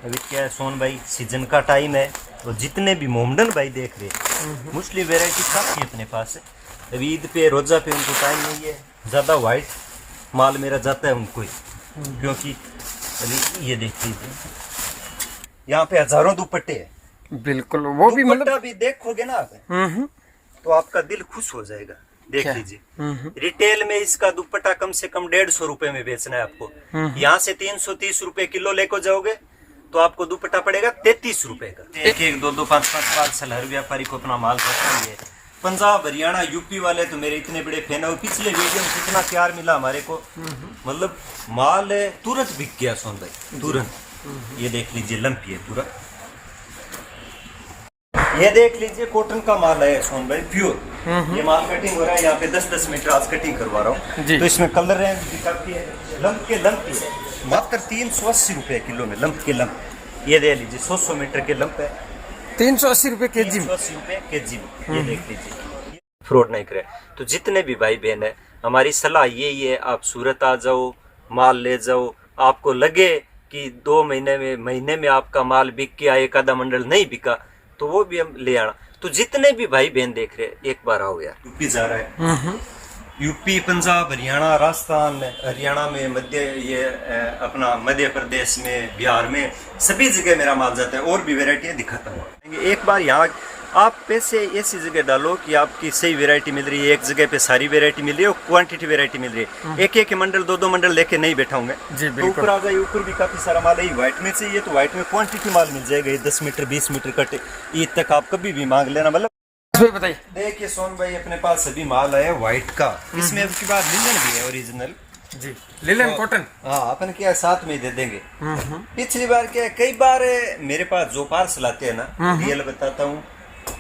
अभी क्या है सोन भाई, सीजन का टाइम है और जितने भी मोमडन भाई देख रहे मुस्लिम वैरायटी काफ़ी अपने पास है। अभी ईद पे रोज़ा पे उनको टाइम नहीं है, ज़्यादा वाइट माल मेरा जाता है उनको ही, क्योंकि अभी ये देख लीजिए यहाँ पे हजारों दुपट्टे हैं। बिल्कुल, वो भी मतलब भी देखोगे ना आप तो आपका दिल खुश हो जाएगा। देख लीजिए रिटेल में इसका दुपट्टा कम से कम 150 रुपए में बेचना है आपको। यहाँ से 330 रुपए किलो लेकर जाओगे तो आपको दुपट्टा पड़ेगा 33 रुपए का। एक एक दो दो पाँच पाँच पार्सल हर व्यापारी को अपना माल रखना ही है। पंजाब हरियाणा यूपी वाले तो मेरे इतने बड़े फैन है। पिछले वीडियो में कितना प्यार मिला हमारे को, मतलब माल है तुरंत बिक गया सोन भाई, तुरंत। ये देख लीजिए लंपी है पूरा। ये देख लीजिए कॉटन का माल है सोन भाई, प्योर। ये माल कटिंग हो रहा है यहाँ पे 10-10 मीटर आज कटिंग करवा रहा हूँ। तो इसमें कलर रेंज भी काफी है। लंप के लंप है मात्र 380 रुपए किलो में। लंप के लंप ये दे लीजिए 100 मीटर के लंप है 380 रुपए के जी। 380 रुपए के जी। ये देख लीजिए, फ्रॉड नहीं करे। तो जितने भी भाई बहन है, हमारी सलाह यही है, आप सूरत आ जाओ, माल ले जाओ। आपको लगे कि 2 महीने में आपका माल बिक गया, एक आधा मंडल नहीं बिका, तो वो भी हम ले आना। तो जितने भी भाई बहन देख रहे हैं, एक बार आओ यार। यूपी जा रहा है, यूपी पंजाब हरियाणा राजस्थान, हरियाणा में मध्य ये अपना मध्य प्रदेश में, बिहार में, सभी जगह मेरा माल जाता है। और भी वेराइटियाँ दिखाता हूँ। एक बार यहाँ आप पैसे ऐसी जगह डालो कि आपकी सही वैरायटी मिल रही है। एक जगह पे सारी वैरायटी मिल रही है और क्वांटिटी वैरायटी मिल रही है। एक एक मंडल 2-2 मंडल लेके नहीं बैठाऊंगे। तो ऊपर आ जाए, ऊपर भी काफी सारा माल है। व्हाइट में चाहिए तो व्हाइट में क्वांटिटी माल मिल जाएगा। ये 10 मीटर 20 मीटर कट ईद तक आप कभी भी मांग लेना। मतलब बताइए। देखिए सोन भाई, अपने पास अभी माल है व्हाइट का। इसमें अब की बात लिनन भी है ओरिजिनल जी, लिनन कॉटन। हाँ, अपन क्या है साथ में दे देंगे। पिछली बार क्या है, कई बार मेरे पास जो पार्सल आते हैं ना, रियल बताता हूँ,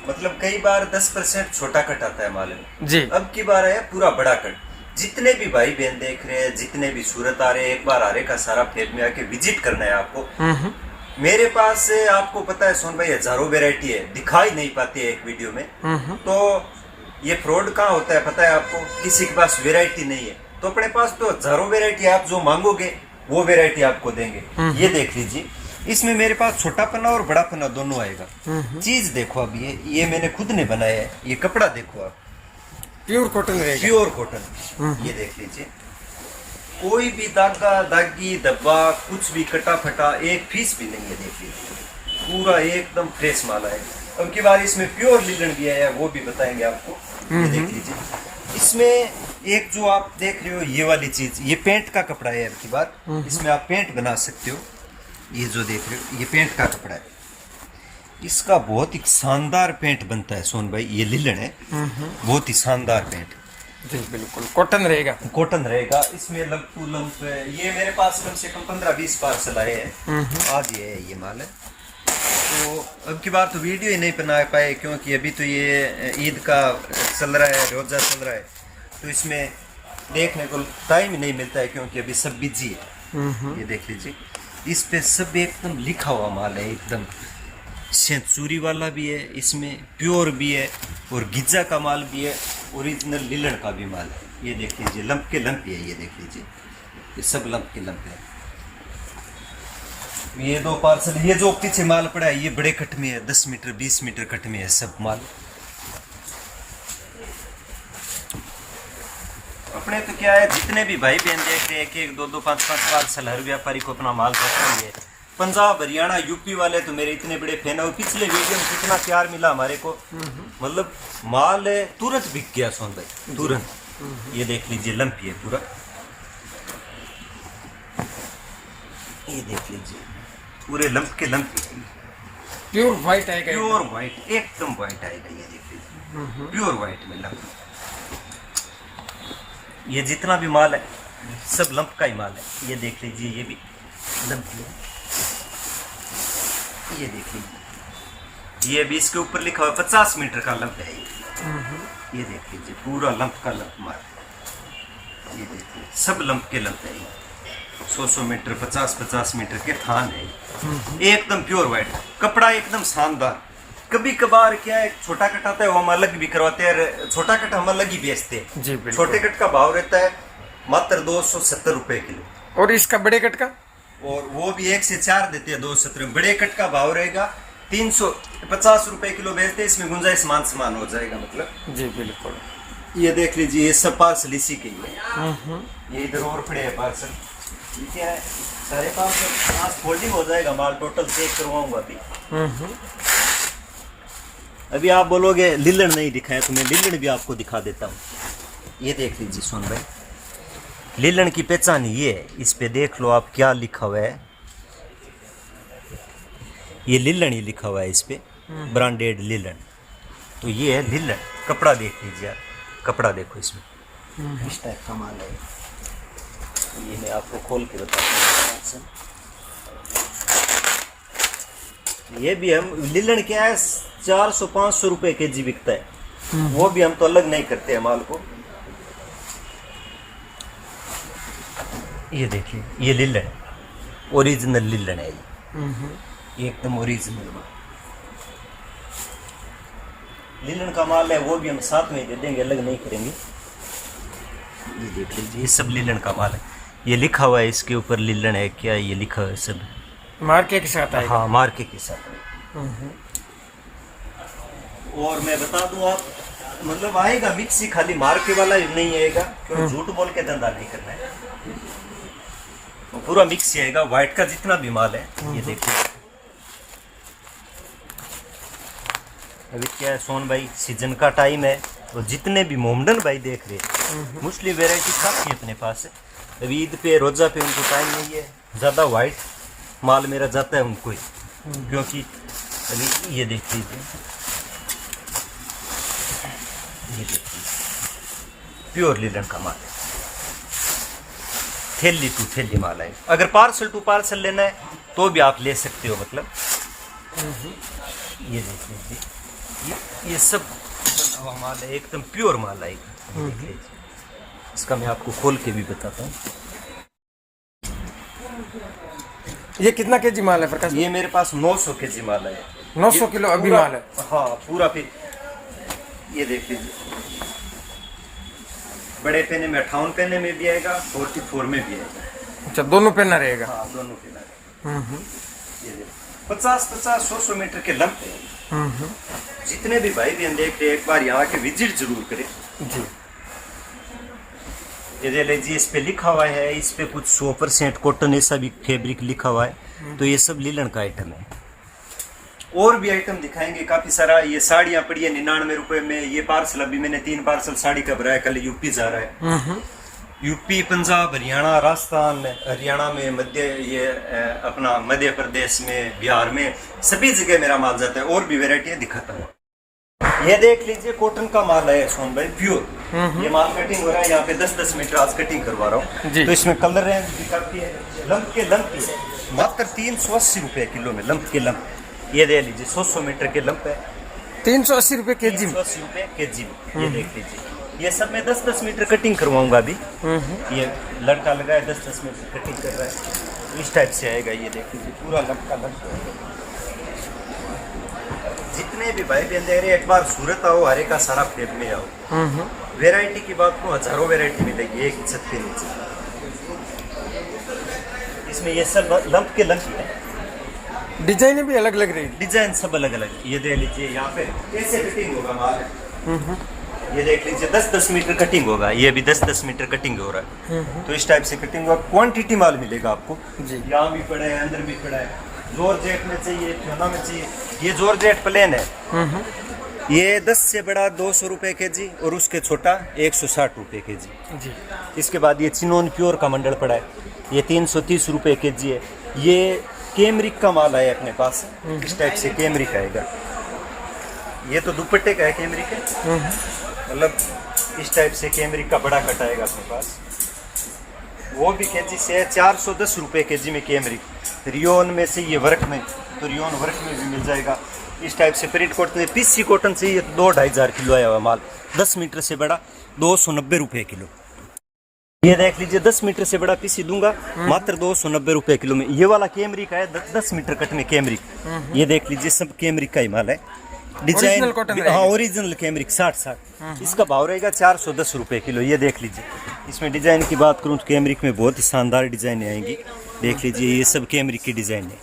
मतलब कई बार 10% छोटा कट आता है माल में जी। अब की बार है पूरा बड़ा कट। जितने भी भाई बहन देख रहे हैं, जितने भी सूरत आ रहे हैं, एक बार आ रहे का सारा फ्लैट में आके विजिट करना है आपको। मेरे पास आपको पता है सोन भाई, हजारों वेरायटी है, दिखाई नहीं पाती है एक वीडियो में। तो ये फ्रॉड कहाँ होता है पता है आपको? किसी के पास वेरायटी नहीं है, तो अपने पास तो हजारों वेरायटी, आप जो मांगोगे वो वेरायटी आपको देंगे। ये देख लीजिए, इसमें मेरे पास छोटा पन्ना और बड़ा पन्ना दोनों आएगा। चीज देखो, अब ये मैंने खुद ने बनाया है। ये कपड़ा देखो आप, प्योर कॉटन रहेगा, प्योर कॉटन। ये देख लीजिए, कोई भी दागा दागी धब्बा कुछ भी कटा फटा एक पीस भी नहीं है। देख लीजिए पूरा एकदम फ्रेश माल है। अब की बार इसमें प्योर लिनन भी है, वो भी बताएंगे आपको। ये देख लीजिए, इसमें एक जो आप देख रहे हो ये वाली चीज, ये पेंट का कपड़ा है। अब की बार इसमें आप पेंट बना सकते हो। ये जो देख रहे हो ये पेंट का कपड़ा है, इसका बहुत ही शानदार पेंट बनता है सोन भाई। ये लिलन है, बहुत ही शानदार पेंट जी। बिल्कुल कॉटन रहेगा, कॉटन रहेगा। इसमें लंप टू लंप है। ये मेरे पास कम से कम 15-20 पार्सल आए हैं आज। ये माल है। तो अब की बार तो वीडियो ही नहीं बना पाए, क्योंकि अभी तो ये ईद का चल रहा है, रोजा चल रहा है, तो इसमें देखने को टाइम ही नहीं मिलता है, क्योंकि अभी सब बिजी है। ये देख लीजिए, इस पे सब एकदम लिखा हुआ माल है, एकदम सेंचुरी वाला भी है, इसमें प्योर भी है और गिज्जा का माल भी है, ओरिजिनल लिलन का भी माल है। ये देख लीजिए, लंप के लंप है। ये देख लीजिए, ये सब लंप के लंप है। ये 2 पार्सल, ये जो पीछे माल पड़ा है ये बड़े कट में है, 10 मीटर 20 मीटर कट में है सब माल। अपने तो क्या है, जितने भी भाई बहन देख रहे हैं, एक एक दो दो पाँच पाँच पार्सल हर व्यापारी को अपना माल रखना ही है। पंजाब हरियाणा यूपी वाले तो मेरे इतने बड़े फैन है। और पिछले वीडियो में कितना प्यार मिला हमारे को, मतलब माल है तुरंत बिक गया सोन भाई, तुरंत। ये देख लीजिए लंपी है पूरा। ये देख लीजिए पूरे लंप के लंप, प्योर व्हाइट आएगा, प्योर व्हाइट, एकदम व्हाइट आएगा। ये देख लीजिए प्योर व्हाइट में लंप। ये जितना भी माल है सब लंप का ही माल है। ये देख लीजिए, ये भी लंप है। ये देख लीजिए, ये भी इसके ऊपर लिखा हुआ 50 मीटर का लंप है। ये देख लीजिए पूरा लंप का लंप माल है। ये देखिए सब लंप के लंप है। 100 मीटर 50 मीटर के थान है, एकदम प्योर व्हाइट कपड़ा, एकदम शानदार। कभी कभार क्या है, छोटा कट आता है वो हम अलग भी करवाते हैं, छोटा कट हम अलग ही बेचते हैं। छोटे कट का भाव रहता है मात्र 270 रुपए किलो। और इसका बड़े कट का और वो भी 1 से 4 देते हैं 217 में। बड़े कट का भाव रहेगा 350 रुपए किलो बेचते हैं, इसमें गुंजाइश मान समान हो जाएगा मतलब। जी बिल्कुल। ये देख लीजिए, ये सब पार्सल इसी के ही है। ये इधर और पड़े हैं पार्सल, ठीक है सारे पार्सल। आज फोल्डिंग हो जाएगा माल, टोटल चेक करवाऊंगा अभी। अभी आप बोलोगे लिल्लड़ नहीं दिखाया, तो मैं लिल्लड़ भी आपको दिखा देता हूँ। ये देख लीजिए सोन भाई, लिल्लड़ की पहचान ये है, इस पे देख लो आप क्या लिखा हुआ है। ये लिल्लड़ ही लिखा हुआ है इस पे, ब्रांडेड लिल्लड़। तो ये है लिल्लड़। कपड़ा देख लीजिए आप, कपड़ा देखो इसमें इस टाइप का माल है। ये मैं आपको खोल के बताता हूँ। ये भी हम लिल्लड़ क्या है 400-500 रुपए केजी बिकता है, वो भी हम तो अलग नहीं करते हैं माल को। ये देखिए, ये लिल्लड़ ओरिजिनल लिल्लड़ है, ये एकदम ओरिजिनल माल लिल्लड़ का माल है। वो भी हम साथ में दे देंगे, अलग नहीं करेंगे। ये देख लीजिए, ये सब लिल्लड़ का माल है। ये लिखा हुआ है इसके ऊपर लिल्लड़ है क्या, ये लिखा हुआ है सब मार्के के साथ आएगा। हाँ मार्के के साथ। और मैं बता दूं आप, मतलब आएगा मिक्सी, खाली मार्के वाला नहीं आएगा, क्योंकि झूठ बोल के धंधा नहीं करना है। तो पूरा मिक्सी आएगा, व्हाइट का जितना भी माल है। ये देखिए, अभी क्या है सोन भाई, सीजन का टाइम है, तो जितने भी मोमडन भाई देख रहे हैं, मुस्लिम वेराइटी काफ़ी अपने पास है। अभी ईद पे रोज़ा पे उनको टाइम नहीं है, ज़्यादा वाइट माल मेरा जाता है उनको ही, क्योंकि अभी ये देख लीजिए, ये देख लीजिए प्योर लिल्लड़ का माल है, थैली टू थैली माल है। अगर पार्सल टू पार्सल लेना है तो भी आप ले सकते हो मतलब। ये देख लीजिए, ये सब बना हुआ माल है, एकदम प्योर माल आएगा। देख लीजिए, इसका मैं आपको खोल के भी बताता हूँ। ये कितना केजी माल है प्रकाश? ये मेरे पास 900 केजी माल है। 900 किलो अभी पूरा- माल है। हाँ पूरा। फिर ये देख लीजिए, बड़े पेने में 58 पेने में भी आएगा, 44 में भी आएगा। अच्छा, दोनों पेना रहेगा। हाँ दोनों पेना। ये देखो 50-50, 100-100 मीटर के लंप है। जितने भी भाई बहन देख रहे हैं, एक बार यहाँ के विजिट जरूर करें जी। ये दे लीजिए, इस पे लिखा हुआ है, इस पे कुछ 100% कॉटन ऐसा भी फैब्रिक लिखा हुआ है। तो ये सब लिल्लड़ का आइटम है। और भी आइटम दिखाएंगे काफी सारा। ये साड़ियाँ पड़ी है 99 रुपए में। ये पार्सल अभी मैंने 3 पार्सल साड़ी का भरा है, कल यूपी जा रहा है। यूपी, पंजाब, हरियाणा, राजस्थान, हरियाणा में मध्य, ये अपना मध्य प्रदेश में, बिहार में, सभी जगह मेरा माल जाता है। और भी वेराइटियाँ दिखाता हूँ। ये देख लीजिए, कॉटन का माल है सोन भाई, प्योर। ये माल कटिंग हो रहा है यहाँ पे 10-10 मीटर आज कटिंग करवा रहा हूँ। तो इसमें कलर रेंज भी काफी है। लंप के लंप ही है, मात्र 380 रुपए किलो में लंप के लंप। ये दे लीजिए, 100 मीटर के लंप है, 380 रुपए केजी। 380 रुपए केजी में। ये देख लीजिए, ये सब मैं 10-10 मीटर कटिंग करवाऊंगा अभी। ये लड़का लगा है 10-10 मीटर कटिंग कर रहा है, इस टाइप से आएगा। ये देख लीजिए, पूरा लंप का लंप। जितने भी भाई बहन दे रहे हैं, एक बार सूरत आओ, हरे का सारा फेब में आओ। वैरायटी की बात को हजारों वैरायटी मिलेगी एक ही छत के नीचे। इसमें ये सब लंप के लंप है। डिजाइन भी अलग लग रही है। डिजाइन सब अलग अलग। ये दे लीजिए, यहाँ पे कैसे कटिंग होगा माल। ये देख लीजिए, 10-10 मीटर कटिंग होगा। ये भी 10-10 मीटर कटिंग हो रहा है। तो इस टाइप से कटिंग होगा। क्वांटिटी माल मिलेगा आपको। यहाँ भी पड़ा है, अंदर भी पड़ा है। जॉर्जेट में चाहिए, फ्योना में चाहिए। ये जॉर्जेट प्लेन है। ये 10 से बड़ा 200 रुपए केजी, और उसके छोटा 160 रुपए केजी जी। इसके बाद ये चिनोन प्योर का मंडल पड़ा है, ये 330 रुपए केजी है। ये कैमरिक का माल है अपने पास, इस टाइप से कैमरिक आएगा। ये तो दुपट्टे का है कैमरिक है, मतलब इस टाइप से कैमरिक का बड़ा कट आएगा अपने पास। वो भी केजी से है, 410 रुपए केजी में कैमरिक। रियोन में से ये वर्क में, तो रियोन वर्क में भी मिल जाएगा। इस टाइप से प्रिंट कॉटन में, पीसी कॉटन से ये 2-2.5 हज़ार किलो आया हुआ माल। 10 मीटर से बड़ा 290 रुपए किलो। ये देख लीजिए, 10 मीटर से बड़ा पीसी दूंगा मात्र 290 रुपए किलो में। ये वाला कैमरिक का है, 10 मीटर कट में कैमरिक। ये देख लीजिए, सब कैमरिक का ही माल है। डिजाइन हाँ ओरिजिनल कैमरिक 60-60। इसका भाव रहेगा 410 रुपए किलो। ये देख लीजिए, इसमें डिजाइन की बात करूँ तो कैमरिक में बहुत ही शानदार डिजाइन आएंगी। देख लीजिए, ये सब कैमरिक की डिजाइन है।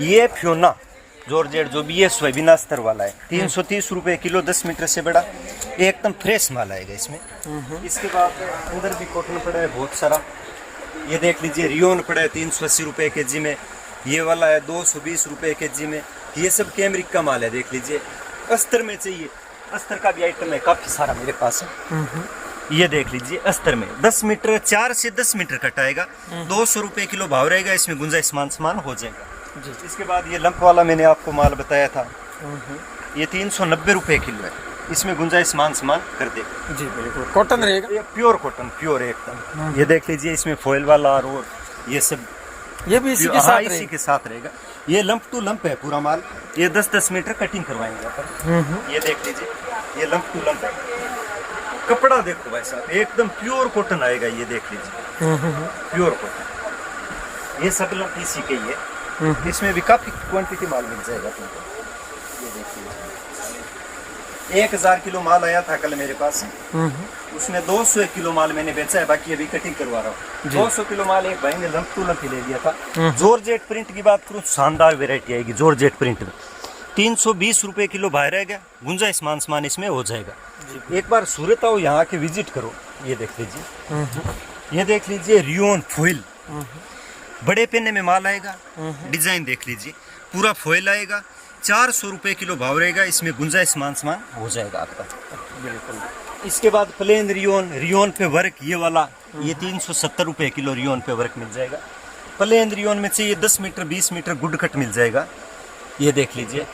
ये फ्योना जॉर्जेट जो भी, ये सोयाबीन अस्तर वाला है, 330 रुपए किलो, 10 मीटर से बड़ा, एकदम फ्रेश माल आएगा इसमें। इसके बाद अंदर भी कॉटन पड़ा है बहुत सारा। ये देख लीजिए, रियोन पड़ा है 380 रुपए के जी में, ये वाला है 220 रुपए के जी में। ये सब कैमरिक का माल है। देख लीजिए, अस्तर में चाहिए, अस्तर का भी आइटम है काफी सारा मेरे पास है। ये देख लीजिए, अस्तर में 10 मीटर, 4 से 10 मीटर कट आएगा, 200 रुपए किलो भाव रहेगा, इसमें गुंजाइश समान हो जाएगा। इसके बाद ये लंप वाला मैंने आपको माल बताया था, ये 390 रुपए किलो है, इसमें गुंजाइश समान कर दे। जी बिल्कुल, कॉटन रहेगा, ये प्योर कॉटन, प्योर एकदम। ये देख लीजिए, इसमें फॉइल वाला और ये सब, ये भी इसी के साथ रहेगा। ये लंप टू लंप है पूरा माल, ये 10-10 मीटर कटिंग करवाएंगे अपन। ये देख लीजिए, ये लंप टू लंप है। कपड़ा देखो भाई साहब, एकदम प्योर कॉटन आएगा। ये देख लीजिए, प्योर कॉटन, ये सब लंप इसी के ही है। इसमें भी काफी क्वांटिटी माल मिल जाएगा तुमको। ये देख लीजिए, 1000 किलो माल आया था कल मेरे पास, उसमें 200 किलो माल मैंने बेचा है, बाकी अभी कटिंग करवा रहा हूँ। 200 किलो माल एक भाई ने लंप टू लंप ही ले लिया था। जॉर्जेट प्रिंट की बात करूँ, शानदार वेरायटी आएगी जॉर्जेट प्रिंट में। 320 रुपए किलो बाहर रहेगा, गुंजाइश समान इसमें हो जाएगा। एक बार सूरत आओ, यहाँ के विजिट करो। ये देख लीजिए, ये देख लीजिए, रियोन फॉइल, बड़े पेने में माल आएगा। डिजाइन देख लीजिए, पूरा फॉइल आएगा, 400 रुपए किलो भाव रहेगा, इसमें गुंजाइश समान हो जाएगा आपका। बिल्कुल। इसके बाद प्लेन रियोन, रियोन पे वर्क, ये वाला, ये 370 रुपए किलो रियोन पे वर्क मिल जाएगा। प्लेन रियोन में चाहिए 10 मीटर 20 मीटर गुड कट मिल जाएगा। ये देख लीजिए,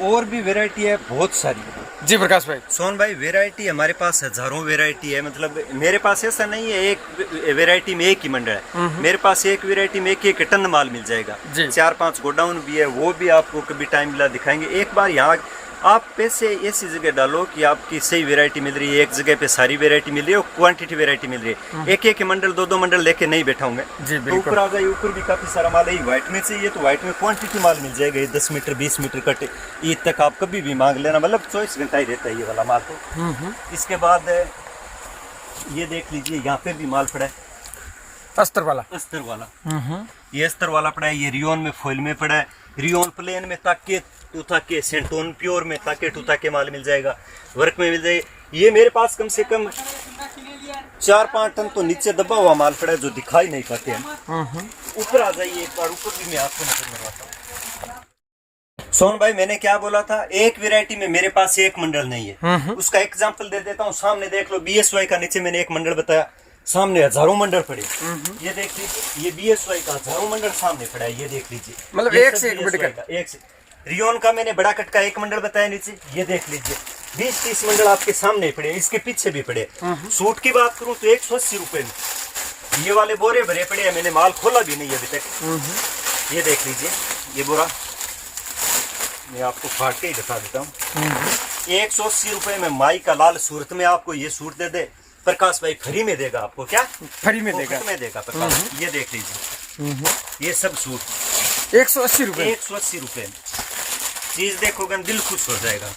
और भी वैरायटी है बहुत सारी। जी प्रकाश भाई। सोन भाई, वैरायटी हमारे पास हजारों वैरायटी है, मतलब मेरे पास ऐसा नहीं है एक वैरायटी में एक ही मंडल है। मेरे पास एक वैरायटी में एक टन माल मिल जाएगा। 4-5 गोडाउन भी है, वो भी आपको कभी टाइम मिला दिखाएंगे। एक बार यहाँ आप पैसे ऐसी जगह डालो कि आपकी सही वैरायटी मिल रही है, एक जगह पे सारी वैरायटी मिल रही है और क्वांटिटी वैरायटी मिल रही है। एक मंडल 2 मंडल लेके नहीं बैठाऊंगे। तो ऊपर आ जाइए, ऊपर भी काफी सारा माल है। व्हाइट में चाहिए तो व्हाइट में क्वांटिटी माल मिल जाएगा, ये 10 मीटर 20 मीटर कट ईद तक आप कभी भी मांग लेना, मतलब 24 घंटा ही रहता है ये वाला माल। तो इसके बाद ये देख लीजिए, यहाँ पे भी माल पड़ा है, अस्तर वाला, अस्तर वाला। ये अस्तर वाला पड़ा है, ये रियोन में फॉइल में पड़ा है, रियोन प्लेन में ताके टूथा के, सेंटोन प्योर में ताके टूथा के माल मिल जाएगा, वर्क में मिल जाएगा। ये मेरे पास कम से कम 4-5 टन तो नीचे दबा हुआ माल पड़ा है, जो दिखाई नहीं पाते हैं। ऊपर आ जाइए एक बार, ऊपर भी मैं आपको नजर मरवाता हूँ। सोन भाई, मैंने क्या बोला था, एक वैरायटी में मेरे पास एक मंडल नहीं है। उसका एग्जाम्पल दे देता हूँ, सामने देख लो, BSY का नीचे मैंने एक मंडल बताया, सामने हजारों मंडल पड़े। ये देख लीजिए, ये BSY का हजारों मंडल सामने पड़ा है। ये देख लीजिए, मतलब एक से एक बढ़कर एक से। रियोन का मैंने बड़ा कट का एक मंडल बताया नीचे, ये देख लीजिए, 20-30 मंडल आपके सामने पड़े, इसके पीछे भी पड़े। सूट की बात करूं तो 180 रुपए में ये वाले बोरे भरे पड़े हैं, मैंने माल खोला भी नहीं अभी तक। ये देख लीजिए, ये बोरा मैं आपको फाड़ के ही दिखा देता हूँ। 180 रुपए में माई का लाल सूरत में आपको ये सूट दे दे प्रकाश भाई, फ्री में देगा आपको। क्या फ्री में देगा? में देगा प्रकाश। ये देख लीजिए, ये सब सूट 180 रुपए, 180 रुपए में चीज देखोगे दिल खुश हो जाएगा।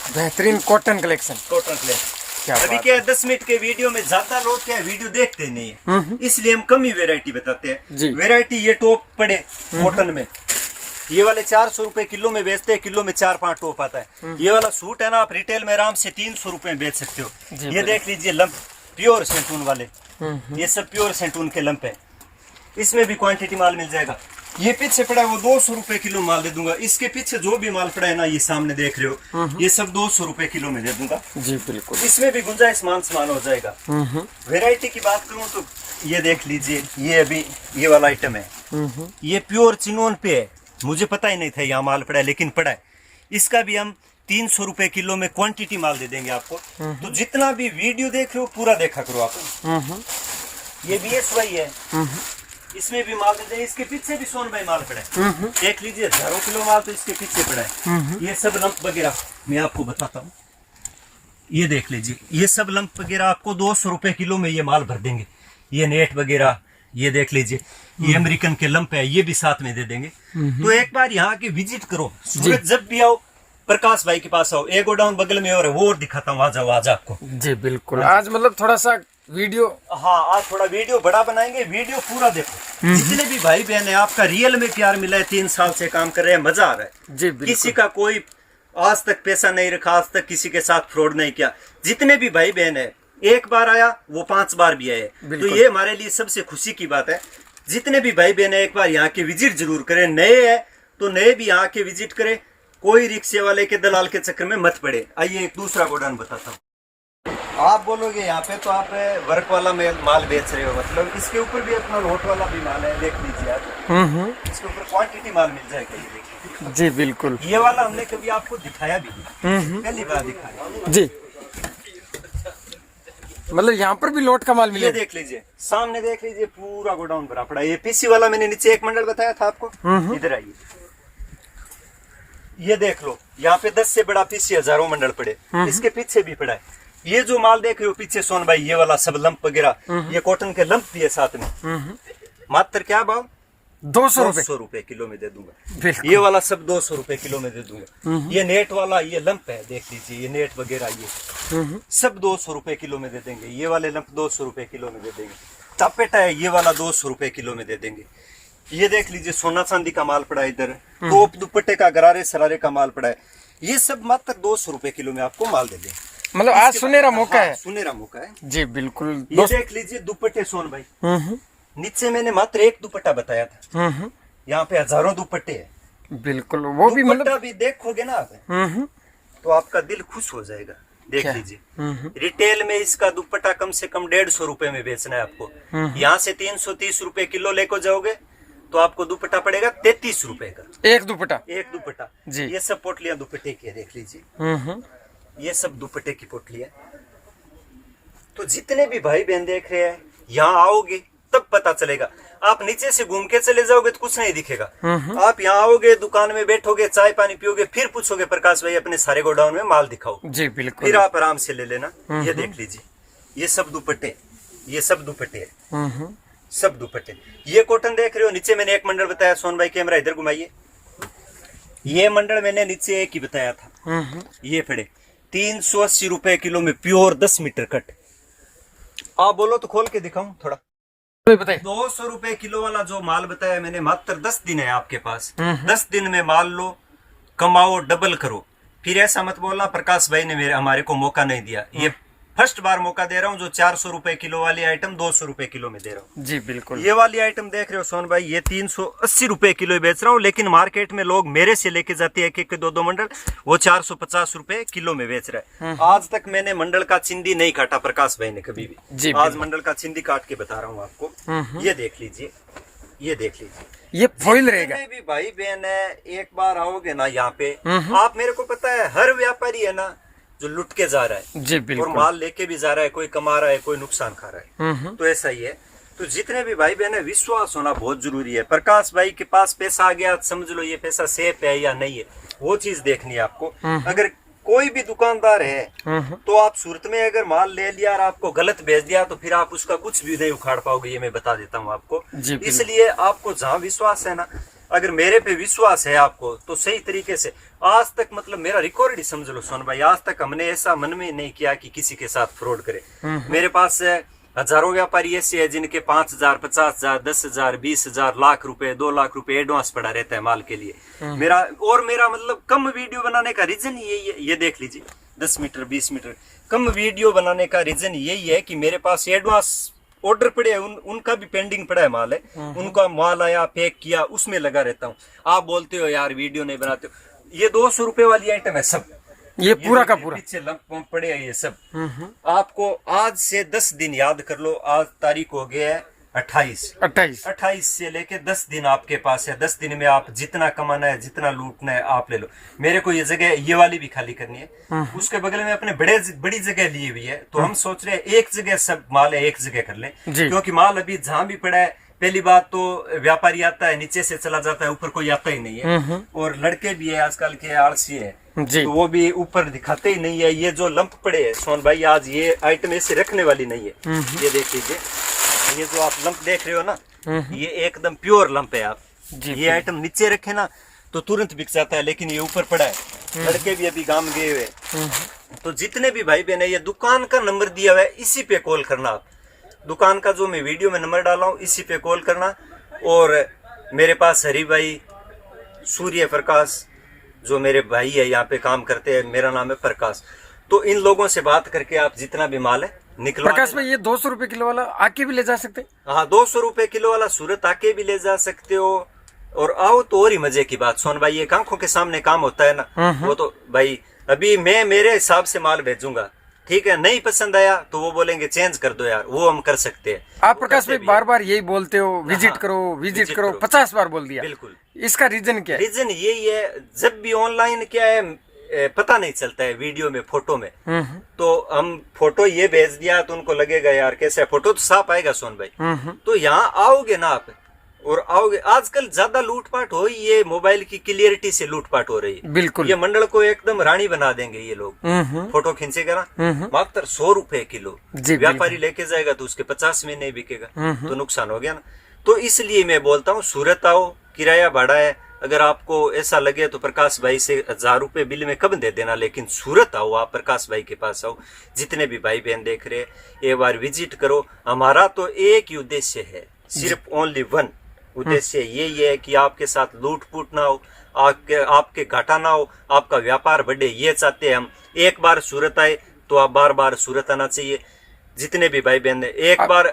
बेहतरीन कॉटन कलेक्शन, कॉटन कलेक्शन। अभी क्या है, 10 मिनट के वीडियो में ज्यादा लोग क्या वीडियो देखते नहीं है, इसलिए हम कम ही वैरायटी बताते हैं। वैरायटी ये टॉप पड़े कॉटन में, ये वाले 400 रुपए किलो में बेचते हैं, किलो में 4-5 टॉप आता है। ये वाला सूट है ना, आप रिटेल में आराम से 300 रुपए में बेच सकते हो। ये देख लीजिए, लंप प्योर सेंटून वाले, ये सब प्योर सेंटून के लंप है, इसमें भी क्वांटिटी माल मिल जाएगा। ये पीछे पड़ा है वो 200 रुपए किलो माल दे दूंगा। इसके पीछे जो भी माल पड़ा है ना, ये सामने देख रहे हो, ये सब 200 रुपए किलो में दे दूंगा। जी बिल्कुल, इसमें भी गुंजाइश समान हो जाएगा। वैरायटी की बात करूं तो ये देख लीजिए, ये अभी ये वाला आइटम है, ये प्योर चिनोन पे है, मुझे पता ही नहीं था यहाँ माल पड़ा है, लेकिन पड़ा है। इसका भी हम 300 रुपए किलो में क्वांटिटी माल दे देंगे आपको। तो जितना भी वीडियो देख रहे हो पूरा देखा करो आप। ये BSY है, इसमें भी माल दे देंगे। इसके पीछे भी सोन भाई माल पड़ा है, देख लीजिए, हजारों किलो माल तो इसके पीछे पड़ा है। ये सब लंप वगैरह मैं आपको बताता हूँ, ये देख लीजिए, ये सब लंप वगैरह आपको 200 रुपए किलो में ये माल भर देंगे। ये नेट वगैरह ये देख लीजिए, ये अमेरिकन के लंप है, ये भी साथ में दे देंगे। तो एक बार यहाँ के विजिट करो, सूरत जब भी आओ प्रकाश भाई के पास आओ, एक गोडाउन बगल में और वो और दिखाता हूँ, आ जाओ आज आपको। जी बिल्कुल। आज मतलब थोड़ा सा वीडियो हाँ आज थोड़ा वीडियो बड़ा बनाएंगे, वीडियो पूरा देखो। जितने भी भाई बहन है, आपका रियल में प्यार मिला है, 3 साल से काम कर रहे हैं, मजा आ रहा है जी बिल्कुल। किसी का कोई आज तक पैसा नहीं रखा, आज तक किसी के साथ फ्रॉड नहीं किया। जितने भी भाई बहन है, एक बार आया वो 5 बार भी आए, तो ये हमारे लिए सबसे खुशी की बात है। जितने भी भाई बहन है, एक बार यहाँ के विजिट जरूर करें। नए है तो नए भी यहाँ के विजिट करें, कोई रिक्शे वाले के दलाल के चक्कर में मत पड़े। आइए एक दूसरा गोडाउन बताता हूँ। आप बोलोगे यहाँ पे तो आप वर्क वाला माल बेच रहे हो, मतलब इसके ऊपर भी अपना लोट वाला भी माल है, देख लीजिए आप। इसके ऊपर क्वांटिटी माल मिल जाएगा, ये देखिए। जी बिल्कुल। ये वाला हमने कभी आपको दिखाया भी नहीं, पहली बार दिखाया जी। मतलब यहाँ पर भी लोट का माल ये मिले। देख लीजिए, सामने देख लीजिए, पूरा गोडाउन भरा पड़ा है। ये पीसी वाला मैंने नीचे एक मंडल बताया था आपको, इधर आइए, ये देख लो, यहाँ पे 10 से बड़ा पीसी हजारों मंडल पड़े, इसके पीछे भी पड़ा है। ये जो माल देख रहे हो पीछे सोन भाई, ये वाला सब लंप वगैरह, ये कॉटन के लंप भी है साथ में। मात्र क्या भाव? 200 रुपए किलो में दे दूंगा। ये वाला सब 200 रुपए किलो में दे दूंगा। ये नेट वाला ये लंप है, देख लीजिए, ये नेट वगैरह ये सब 200 रुपए किलो में दे देंगे। ये वाले लंप 200 रुपए किलो में दे देंगे। चापेटा है ये वाला 200 रुपए किलो में दे देंगे। ये देख लीजिए, सोना चांदी का माल पड़ा है इधर, टोप दुपट्टे का गरारे सरारे का माल पड़ा है, ये सब मात्र 200 रुपए किलो में आपको माल दे देंगे। मतलब आज सुनहरा मौका है। सुनहरा मौका है जी बिल्कुल। ये देख लीजिए दुपट्टे सोन भाई, नीचे मैंने मात्र एक दुपट्टा बताया था, यहाँ पे हजारों दुपट्टे हैं। बिल्कुल, वो भी मतलब भी देखोगे ना आप तो आपका दिल खुश हो जाएगा। देख लीजिए, रिटेल में इसका दुपट्टा कम से कम 150 रुपए में बेचना है आपको। यहाँ से 330 रुपए किलो लेकर जाओगे तो आपको दुपट्टा पड़ेगा 33 रुपए का। एक दुपट्टा जी। ये सब पोटलियां दुपट्टे की है, देख लीजिए, ये सब दुपट्टे की पोटली है। तो जितने भी भाई बहन देख रहे हैं, यहाँ आओगे तब पता चलेगा। आप नीचे से घूम के चले जाओगे तो कुछ नहीं दिखेगा। आप यहाँ आओगे, दुकान में बैठोगे, चाय पानी पियोगे, फिर पूछोगे प्रकाश भाई अपने सारे गोडाउन में माल दिखाओ। जी बिल्कुल। फिर आप आराम से ले लेना। ये देख लीजिए, ये सब दुपट्टे, ये सब दुपट्टे है, सब दुपट्टे। ये कॉटन देख रहे हो, नीचे मैंने एक मंडल बताया, सोन भाई कैमरा इधर घुमाइए। ये मंडल मैंने नीचे एक ही बताया था, ये पड़े 380 रुपए किलो में प्योर 10 मीटर कट। आप बोलो तो खोल के दिखाऊं थोड़ा। 200 रुपए किलो वाला जो माल बताया मैंने, मात्र 10 दिन है आपके पास। 10 दिन में माल लो, कमाओ, डबल करो। फिर ऐसा मत बोलना प्रकाश भाई ने हमारे को मौका नहीं दिया। ये फर्स्ट बार मौका दे रहा हूँ, जो 400 रुपए किलो वाली आइटम 200 रुपए किलो में दे रहा हूँ। जी बिल्कुल। ये वाली आइटम देख रहे हो सोन भाई, ये 380 रुपए किलो बेच रहा हूँ, लेकिन मार्केट में लोग मेरे से लेके जाते हैं एक 2 मंडल, वो 450 रुपए किलो में बेच रहा है। आज तक मैंने मंडल का चिंदी नहीं काटा प्रकाश भाई ने कभी भी। आज मंडल का चिंदी काट के बता रहा हूँ आपको। ये देख लीजिए, ये देख लीजिए, ये फॉइल रहेगा। भी भाई बहन है, एक बार आओगे ना यहाँ पे, आप, मेरे को पता है हर व्यापारी है ना जो लुट के जा रहा है, जी बिल्कुल, और माल लेके भी जा रहा है, कोई कमा रहा है, कोई नुकसान खा रहा है। तो ऐसा ही है। तो जितने भी भाई बहन है, विश्वास होना बहुत जरूरी है। प्रकाश भाई के पास पैसा आ गया, समझ लो ये पैसा सेफ है या नहीं है, वो चीज देखनी है आपको। अगर कोई भी दुकानदार है तो आप सूरत में अगर माल ले लिया और आपको गलत भेज दिया तो फिर आप उसका कुछ भी नहीं उखाड़ पाओगे, ये मैं बता देता हूँ आपको। इसलिए आपको जहाँ विश्वास है ना, अगर मेरे पे विश्वास है आपको, तो सही तरीके से आज तक, मतलब मेरा रिकॉर्ड ही समझ लो सोन भाई, आज तक हमने ऐसा मन में नहीं किया कि किसी के साथ फ्रॉड करे। मेरे पास हजारों व्यापारी ऐसे है जिनके 5,000, 50,000, 10,000, 20,000, लाख रुपए, 2 लाख रुपए एडवांस पड़ा रहता है माल के लिए। मेरा मतलब कम वीडियो बनाने का रीजन यही है। ये देख लीजिए, 10 मीटर 20 मीटर कम वीडियो बनाने का रीजन यही है कि मेरे पास एडवांस ऑर्डर पड़े हैं, उनका भी पेंडिंग पड़ा है माल है, उनका माल आया, पैक किया, उसमें लगा रहता हूँ। आप बोलते हो यार वीडियो नहीं बनाते हो, ये 200 रुपए वाली आइटम है सब, ये पूरा का पूरा पीछे लंप पड़े हैं ये सब। आपको आज से 10 दिन याद कर लो, आज तारीख हो गया है 28 से लेके 10 दिन आपके पास है। 10 दिन में आप जितना कमाना है, जितना लूटना है आप ले लो। मेरे को ये जगह, ये वाली भी खाली करनी है, उसके बगल में अपने बड़ी जगह ली हुई है, तो हम सोच रहे हैं एक जगह सब माल है, एक जगह कर ले, क्योंकि माल अभी जहां भी पड़ा है, पहली बात तो व्यापारी आता है नीचे से चला जाता है, ऊपर कोई आता ही नहीं है, और लड़के भी है आजकल के आलसी है, तो वो भी ऊपर दिखाते ही नहीं है। ये जो लंप पड़े है सोन भाई, आज ये आइटम ऐसे रखने वाली नहीं है। ये देख लीजिए, ये जो आप लंप देख रहे हो ना, ये एकदम प्योर लंप है। आप ये आइटम नीचे रखे ना तो तुरंत बिक जाता है, लेकिन ये ऊपर पड़ा है, लड़के भी अभी गांव गए हुए। तो जितने भी भाई बहन है, ये दुकान का नंबर दिया हुआ है, इसी पे कॉल करना आप। दुकान का जो मैं वीडियो में नंबर डाला हूँ इसी पे कॉल करना। और मेरे पास हरी भाई, सूर्य प्रकाश जो मेरे भाई है यहाँ पे काम करते हैं, मेरा नाम है प्रकाश। तो इन लोगों से बात करके आप जितना भी माल है निकलवा। प्रकाश भाई, ये 200 रुपए किलो वाला आके भी ले जा सकते? हाँ, 200 रुपए किलो वाला सूरत आके भी ले जा सकते हो। और आओ तो और ही मजे की बात सोन भाई, ये आंखों के सामने काम होता है ना। वो तो भाई अभी मैं मेरे हिसाब से माल भेजूंगा, ठीक है, नहीं पसंद आया तो वो बोलेंगे चेंज कर दो यार, वो हम कर सकते हैं। आप प्रकाश भाई बार बार यही बोलते हो, विजिट करो विजिट करो, 50 बार बोल दिया। बिल्कुल, इसका रीजन क्या है? रीजन यही है, जब भी ऑनलाइन क्या है पता नहीं चलता है वीडियो में, फोटो में। तो हम फोटो ये भेज दिया तो उनको लगेगा यार कैसा है, फोटो तो साफ आएगा सोन भाई। तो यहाँ आओगे ना आप और आओगे, आजकल ज्यादा लूटपाट हो, ये मोबाइल की क्लियरिटी से लूटपाट हो रही है। बिल्कुल, ये मंडल को एकदम रानी बना देंगे ये लोग। फोटो खींचेगा ना, मात्र 100 रुपए किलो, व्यापारी लेके जाएगा तो उसके 50 में नहीं बिकेगा, तो नुकसान हो गया ना। तो इसलिए मैं बोलता हूँ सूरत आओ, किराया भाड़ा है, अगर आपको ऐसा लगे तो प्रकाश भाई से 1000 रुपए बिल में कम दे देना, लेकिन सूरत आओ, आप प्रकाश भाई के पास आओ। जितने भी भाई बहन देख रहे हैं एक बार विजिट करो। हमारा तो एक ही उद्देश्य है, सिर्फ ओनली वन उद्देश्य यही है कि आपके साथ लूट फूट ना हो, आपके घाटा ना हो, आपका व्यापार बढ़े, ये चाहते हैं हम। एक बार सूरत आए तो आप बार बार सूरत आना चाहिए। जितने भी भाई बहन है, एक बार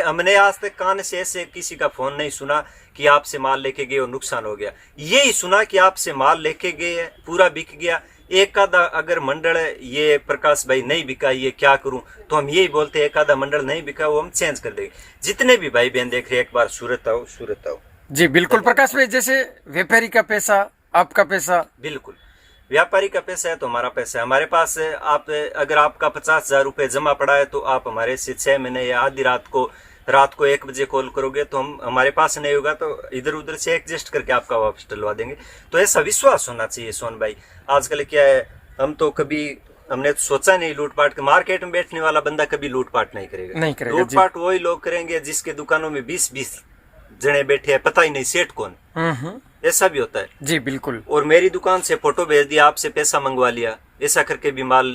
हमने आज तक कान से ऐसे किसी का फोन नहीं सुना कि आपसे माल लेके गए और नुकसान हो गया। यही सुना कि आपसे माल लेके गए पूरा बिक गया। एक आधा अगर मंडल ये प्रकाश भाई नहीं बिका, ये क्या करूं, तो हम यही बोलते हैं एक आधा मंडल नहीं बिका वो हम चेंज कर देंगे। जितने भी भाई बहन देख रहे हैं एक बार सूरत आओ, सूरत आओ। जी बिल्कुल प्रकाश भाई, जैसे व्यापारी का पैसा, आपका पैसा। बिल्कुल, व्यापारी का पैसा है तो हमारा पैसा है। हमारे पास आप अगर आपका 50,000 रुपए जमा पड़ा है तो आप हमारे से 6 महीने या आधी रात को 1 बजे कॉल करोगे तो हम हमारे पास नहीं होगा तो इधर उधर से एडजस्ट करके आपका वापस डलवा देंगे। तो ऐसा विश्वास होना चाहिए सोन भाई। आजकल क्या है, हम तो कभी हमने तो सोचा नहीं लूटपाट के, मार्केट में बैठने वाला बंदा कभी लूटपाट नहीं करेगा। लूटपाट वही लोग करेंगे जिसके दुकानों में 20-20 जने बैठे हैं, पता ही नहीं सेठ कौन। ऐसा भी होता है जी बिल्कुल। और मेरी दुकान से फोटो भेज दिया, आपसे पैसा मंगवा लिया, ऐसा करके भी माल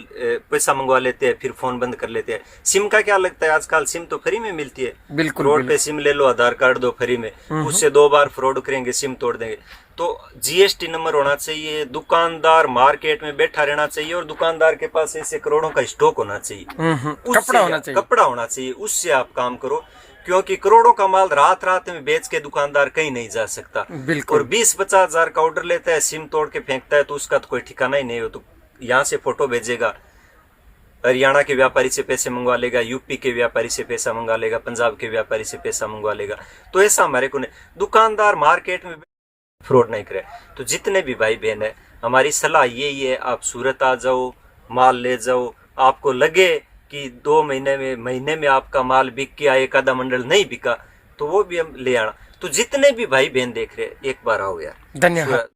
पैसा मंगवा लेते हैं, फिर फोन बंद कर लेते हैं। सिम का क्या लगता है, आजकल सिम तो फ्री में मिलती है। बिल्कुल, रोड पे सिम ले लो, आधार कार्ड दो फ्री में, उससे 2 बार फ्रॉड करेंगे सिम तोड़ देंगे। तो जीएसटी नंबर होना चाहिए, दुकानदार मार्केट में बैठा रहना चाहिए और दुकानदार के पास ऐसे करोड़ों का स्टॉक होना चाहिए, कपड़ा होना चाहिए, उससे आप काम करो। क्योंकि करोड़ों का माल रात में बेच के दुकानदार कहीं नहीं जा सकता। और 20-50 हजार का ऑर्डर लेता है, सिम तोड़ के फेंकता है तो उसका तो कोई ठिकाना ही नहीं हो। तो यहाँ से फोटो भेजेगा, हरियाणा के व्यापारी से पैसे मंगवा लेगा, यूपी के व्यापारी से पैसा मंगवा लेगा, पंजाब के व्यापारी से पैसा मंगवा लेगा। तो ऐसा हमारे को नहीं, दुकानदार मार्केट में फ्रॉड नहीं करे। तो जितने भी भाई बहन है, हमारी सलाह यही है, आप सूरत आ जाओ, माल ले जाओ। आपको लगे कि 2 महीने में आपका माल बिक गया, एक आधा मंडल नहीं बिका, तो वो भी हम ले आना। तो जितने भी भाई बहन देख रहे हैं एक बार आओ यार। धन्यवाद।